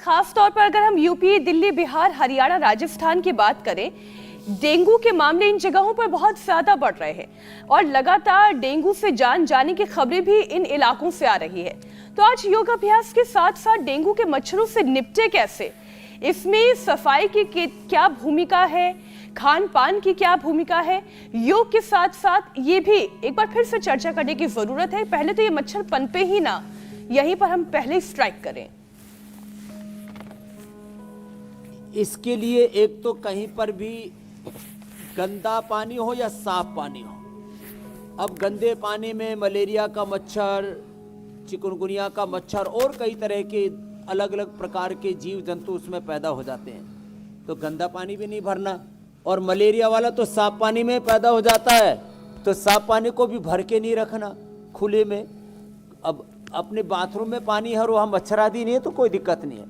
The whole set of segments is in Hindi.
खास तौर पर अगर हम यूपी, दिल्ली, बिहार, हरियाणा, राजस्थान की बात करें, डेंगू के मामले इन जगहों पर बहुत ज्यादा बढ़ रहे हैं और लगातार डेंगू से जान जाने की खबरें भी इन इलाकों से आ रही है। तो आज योगाभ्यास के साथ साथ डेंगू के मच्छरों से निपटे कैसे, इसमें सफाई की क्या भूमिका है, खान पान की क्या भूमिका है, योग के साथ साथ ये भी एक बार फिर से चर्चा करने की जरूरत है। पहले तो ये मच्छर पनपे ही ना, यहीं पर हम पहले स्ट्राइक करें। इसके लिए एक तो कहीं पर भी गंदा पानी हो या साफ पानी हो। अब गंदे पानी में मलेरिया का मच्छर, चिकनगुनिया का मच्छर और कई तरह के अलग अलग प्रकार के जीव जंतु उसमें पैदा हो जाते हैं। तो गंदा पानी भी नहीं भरना, और मलेरिया वाला तो साफ पानी में पैदा हो जाता है, तो साफ पानी को भी भर के नहीं रखना खुले में। अब अपने बाथरूम में पानी है और वहाँ मच्छर आदि नहीं है तो कोई दिक्कत नहीं है,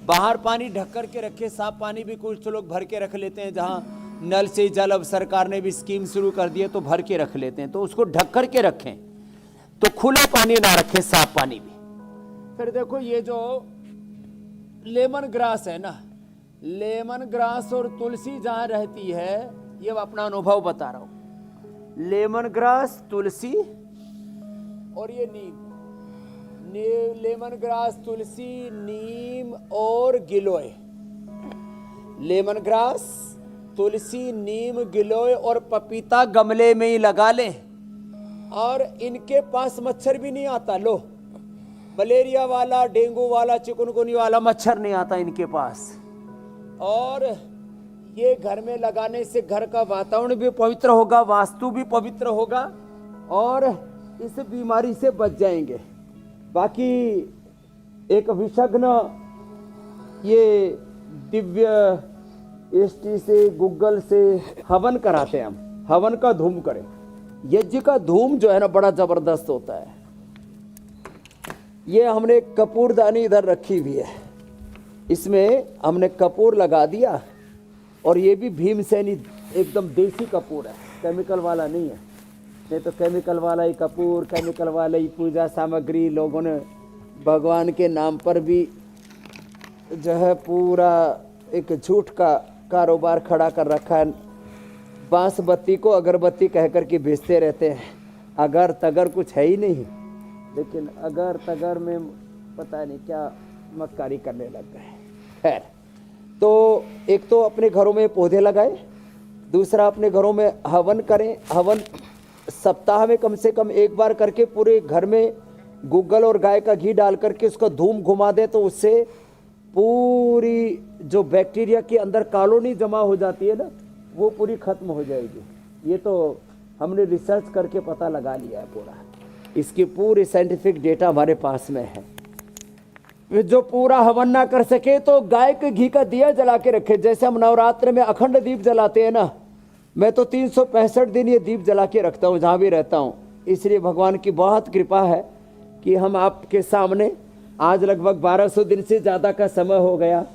बाहर पानी ढक कर के रखे। साफ पानी भी कुछ लोग भर के रख लेते हैं, जहाँ नल से जल, अब सरकार ने भी स्कीम शुरू कर दी है तो भर के रख लेते हैं, तो उसको ढक कर के रखें, तो खुला पानी ना रखें, साफ पानी भी। फिर देखो ये जो लेमन ग्रास है ना, लेमन ग्रास और तुलसी जहाँ रहती है, ये अपना अनुभव बता रहा हूँ। लेमन ग्रास, तुलसी और ये नीम, लेमन ग्रास, तुलसी, नीम और गिलोय। लेमन ग्रास, तुलसी, नीम, गिलोय और पपीता गमले में ही लगा लें, और इनके पास मच्छर भी नहीं आता। लो, मलेरिया वाला, डेंगू वाला, चिकनगुनिया वाला मच्छर नहीं आता इनके पास। और ये घर में लगाने से घर का वातावरण भी पवित्र होगा, वास्तु भी पवित्र होगा, और इस बीमारी से बच जाएंगे। बाकी एक विशेषज्ञ ये दिव्य दृष्टि से, गूगल से हवन कराते हैं हम, हवन का धूम करें। यज्ञ का धूम जो है ना बड़ा जबरदस्त होता है। ये हमने कपूरदानी इधर रखी हुई है, इसमें हमने कपूर लगा दिया, और ये भी भीमसेनी एकदम देसी कपूर है, केमिकल वाला नहीं है। नहीं तो केमिकल वाला ही कपूर, केमिकल वाला ही पूजा सामग्री, लोगों ने भगवान के नाम पर भी जो है पूरा एक झूठ का कारोबार खड़ा कर रखा है। बांस बत्ती को अगरबत्ती कह कर के बेचते रहते हैं, अगर तगर कुछ है ही नहीं, लेकिन अगर तगर में पता नहीं क्या मक्कारी करने लग गए। खैर, तो एक तो अपने घरों में पौधे लगाए, दूसरा अपने घरों में हवन करें। हवन सप्ताह में कम से कम एक बार करके पूरे घर में गूगल और गाय का घी डाल करके उसका धूम घुमा दे, तो उससे पूरी जो बैक्टीरिया के अंदर कॉलोनी जमा हो जाती है ना, वो पूरी खत्म हो जाएगी। ये तो हमने रिसर्च करके पता लगा लिया है पूरा, इसकी पूरी साइंटिफिक डेटा हमारे पास में है। जो पूरा हवन ना कर सके तो गाय के घी का दिया जला के रखे। जैसे हम नवरात्र में अखंड दीप जलाते हैं ना, मैं तो 365 दिन ये दीप जला के रखता हूँ जहाँ भी रहता हूँ। इसलिए भगवान की बहुत कृपा है कि हम आपके सामने आज लगभग 1200 दिन से ज़्यादा का समय हो गया,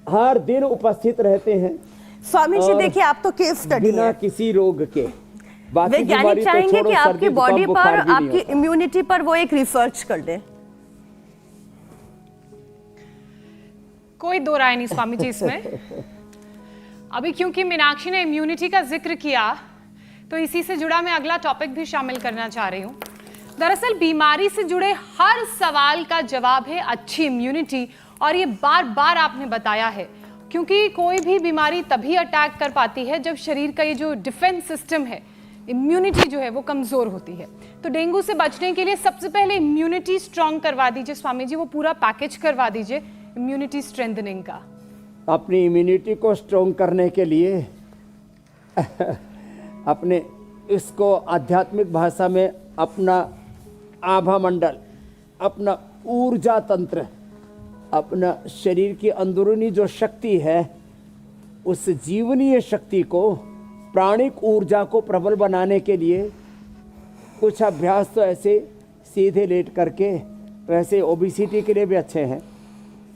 हर दिन उपस्थित रहते हैं। स्वामी जी देखिए, आप तो केस स्टडी बिना किसी रोग के। वैज्ञानिक चाहेंगे कि आपकी बॉडी पर, आपकी इम्यूनिटी पर वो एक रिसर्च कर दे। कोई दो राय नहीं स्वामी जी इसमें। अभी क्योंकि मीनाक्षी ने इम्यूनिटी का जिक्र किया, तो इसी से जुड़ा मैं अगला टॉपिक भी शामिल करना चाह रही हूँ। दरअसल बीमारी से जुड़े हर सवाल का जवाब है अच्छी इम्यूनिटी, और ये बार बार आपने बताया है, क्योंकि कोई भी बीमारी तभी अटैक कर पाती है जब शरीर का ये जो डिफेंस सिस्टम है, इम्यूनिटी जो है वो कमजोर होती है। तो डेंगू से बचने के लिए सबसे पहले इम्यूनिटी स्ट्रांग करवा दीजिए स्वामी जी, वो पूरा पैकेज करवा दीजिए इम्यूनिटी स्ट्रेंथनिंग का। अपनी इम्यूनिटी को स्ट्रांग करने के लिए अपने इसको आध्यात्मिक भाषा में अपना आभा मंडल, अपना ऊर्जा तंत्र, अपना शरीर की अंदरूनी जो शक्ति है, उस जीवनीय शक्ति को, प्राणिक ऊर्जा को प्रबल बनाने के लिए कुछ अभ्यास तो ऐसे सीधे लेट करके, वैसे ओबिसिटी के लिए भी अच्छे हैं,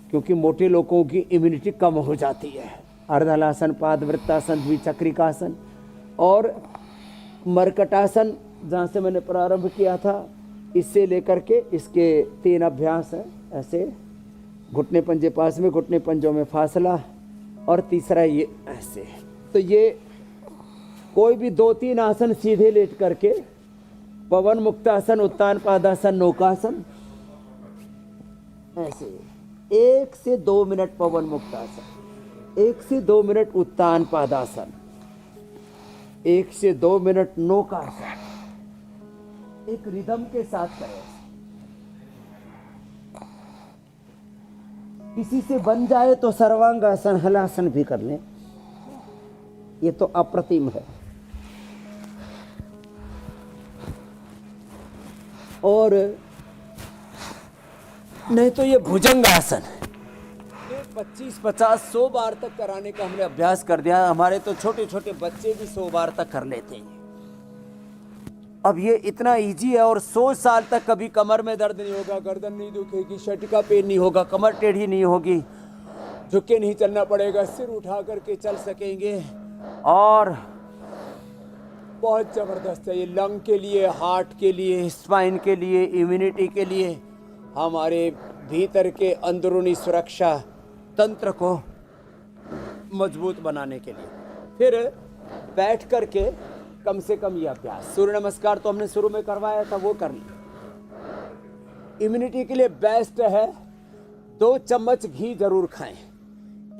क्योंकि मोटे लोगों की इम्यूनिटी कम हो जाती है। अर्धहलासन, पादवृत्तासन, द्विचक्रिकासन और मरकटासन, जहाँ से मैंने प्रारंभ किया था, इससे लेकर के इसके 3 अभ्यास हैं। ऐसे घुटने पंजे पास में, घुटने पंजों में फासला, और तीसरा ये ऐसे। तो ये कोई भी 2-3 आसन सीधे लेट करके, पवन मुक्तासन, उत्तान पादासन, नौकासन, ऐसे 1 से 2 मिनट पवन मुक्तासन, 1 से 2 मिनट उत्तान पादासन, 1 से 2 मिनट नौकासन, एक रिदम के साथ करें। किसी से बन जाए तो सर्वांगासन, हलासन भी कर लें, ये तो अप्रतिम है। और नहीं तो ये भुजंगासन 25, 50, 100 बार तक कराने का हमने अभ्यास कर दिया। हमारे तो छोटे छोटे बच्चे भी 100 बार तक कर लेते हैं। अब ये इतना इजी है, और 100 साल तक कभी कमर में दर्द नहीं होगा, गर्दन नहीं दुखेगी, शटिका पेन नहीं होगा, कमर टेढ़ी नहीं होगी, झुक के नहीं चलना पड़ेगा, सिर उठा करके चल सकेंगे। और बहुत ज़बरदस्त है ये लंग के लिए, हार्ट के लिए, स्पाइन के लिए, इम्यूनिटी के लिए, हमारे भीतर के अंदरूनी सुरक्षा तंत्र को मजबूत बनाने के लिए। फिर बैठ करके कम से कम ये अभ्यास, सूर्य नमस्कार तो हमने शुरू में करवाया था, वो कर लिया। इम्यूनिटी के लिए बेस्ट है 2 चम्मच घी जरूर खाएं,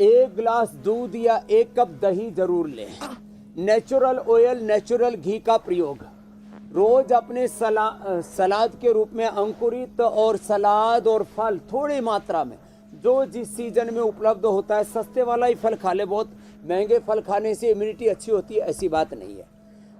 1 गिलास दूध या 1 कप दही जरूर लें। नेचुरल ऑयल, नेचुरल घी का प्रयोग रोज अपने सलाद के रूप में, अंकुरित और सलाद और फल थोड़ी मात्रा में, जो जिस सीजन में उपलब्ध होता है, सस्ते वाला ही फल खा ले। बहुत महंगे फल खाने से इम्यूनिटी अच्छी होती है, ऐसी बात नहीं है।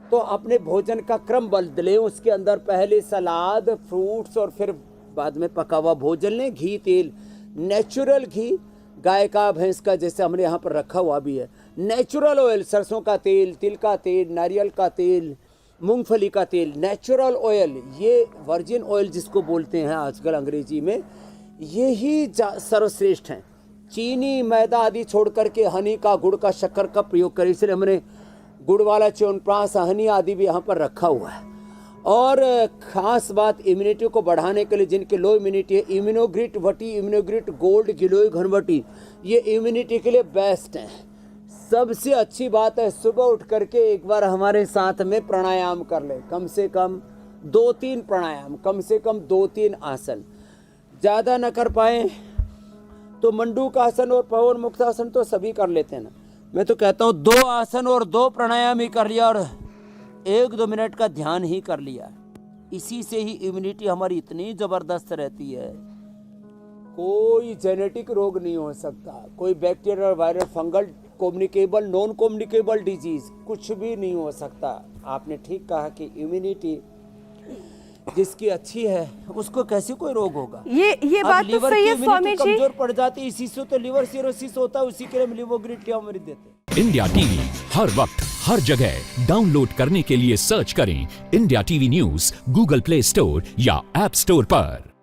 तो अपने भोजन का क्रम बदलें, उसके अंदर पहले सलाद, फ्रूट्स और फिर बाद में पका हुआ भोजन लें। घी, तेल, नेचुरल घी, गाय का, भैंस का, जैसे हमने यहाँ पर रखा हुआ भी है। नेचुरल ऑयल, सरसों का तेल, तिल का तेल, नारियल का तेल, मूंगफली का तेल, नेचुरल ऑयल, ये वर्जिन ऑयल जिसको बोलते हैं आजकल अंग्रेजी में, ये ही सर्वश्रेष्ठ हैं। चीनी, मैदा आदि छोड़ करके हनी का, गुड़ का, शक्कर का प्रयोग करें। इसलिए हमने गुड़ वाला च्यवनप्राश, हनी आदि भी यहाँ पर रखा हुआ है। और ख़ास बात इम्यूनिटी को बढ़ाने के लिए, जिनके लो इम्यूनिटी है, इम्यूनोग्रिट वटी, इम्यूनोग्रिट गोल्ड, गिलोय घनवटी, ये इम्यूनिटी के लिए बेस्ट हैं। सबसे अच्छी बात है सुबह उठ करके एक बार हमारे साथ में प्राणायाम कर ले, कम से कम 2-3 प्राणायाम, कम से कम 2-3 आसन। ज़्यादा न कर पाए तो मंडूक आसन और पवन मुक्तासन तो सभी कर लेते हैं ना। मैं तो कहता हूँ 2 आसन और 2 प्राणायाम ही कर लिया, और 1-2 मिनट का ध्यान ही कर लिया। इसी से ही इम्यूनिटी हमारी इतनी ज़बरदस्त रहती है। कोई जेनेटिक रोग नहीं हो सकता, कोई bacterial, viral, fungal, communicable, non communicable disease कुछ भी नहीं हो सकता। आपने ठीक कहा कि इम्यूनिटी जिसकी अच्छी है उसको कैसे कोई रोग होगा। ये बात तो सही है स्वामी जी। कमजोर पड़ जाती है, इसी से तो लिवर सिरोसिस होता है, उसी के लिए लिवोग्रिट मरीज देते। इंडिया टीवी हर वक्त हर जगह डाउनलोड करने के लिए सर्च करें India TV news Google play store या ऐप स्टोर पर।